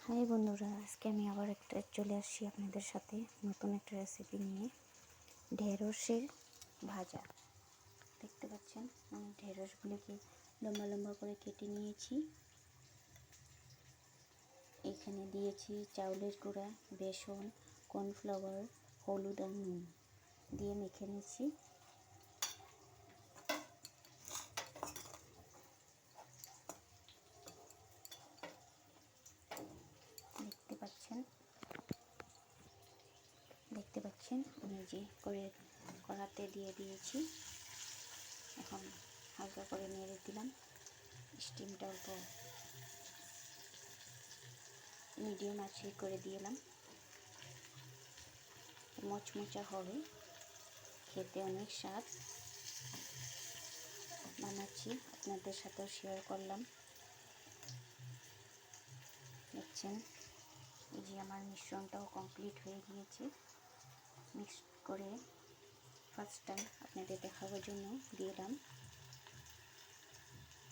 High বন্ধুরা, আজকে আমি আবার চলে আসছি আপনাদের সাথে নতুন একটা রেসিপি নিয়ে। ঢেঁড়সের ভাজা। দেখতে পাচ্ছেন আমি ঢেঁড়সগুলিকে লম্বা লম্বা করে কেটে নিয়েছি। এখানে দিয়েছি চাউলের গুঁড়া, বেসন, কর্নফ্লাওয়ার, হলুদ আর নুন দিয়ে মেখে নিয়েছি। দেখতে পাচ্ছেন আমি যে কড়াতে দিয়ে দিয়েছি। এখন হালকা করে নেড়ে দিলাম। স্টিমটা অল্প মিডিয়াম আঁচে করে দিলাম। মচমচা হবে, খেতে অনেক স্বাদ। বানাচ্ছি, আপনাদের সাথেও শেয়ার করলাম। দেখছেন এই যে আমার মিশ্রণটাও কমপ্লিট হয়ে গিয়েছে। মিক্স করে ফার্স্ট টাইম আপনাদের দেখাবার জন্য দিলাম।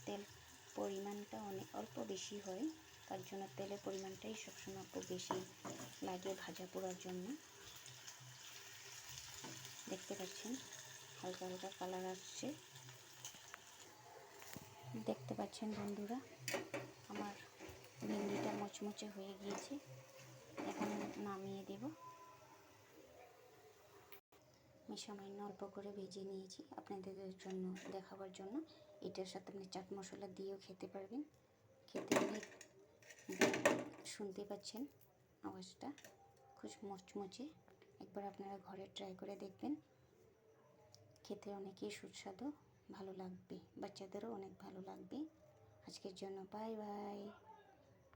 তেল পরিমাণটা অল্প বেশি হয়, তার জন্য তেলের পরিমাণটাই সবসময় অল্প বেশি লাগে ভাজা পোড়ার জন্য। দেখতে পাচ্ছেন হালকা হালকা কালার আসছে। দেখতে পাচ্ছেন বন্ধুরা, আমার ভেন্ডিটা মচমচে হয়ে গিয়েছে। এখন নামিয়ে দেব। আমি সামান্য অল্প করে ভেজে নিয়েছি আপনাদের জন্য দেখাবার জন্য। এটার সাথে আপনি চাট মশলা দিয়েও খেতে পারবেন। খেতে অনেক, শুনতে পাচ্ছেন আওয়াজটা, খুব মচমচে। একবার আপনারা ঘরে ট্রাই করে দেখবেন। খেতে অনেকই সুস্বাদু, ভালো লাগবে, বাচ্চাদেরও অনেক ভালো লাগবে। আজকের জন্য বাই বাই।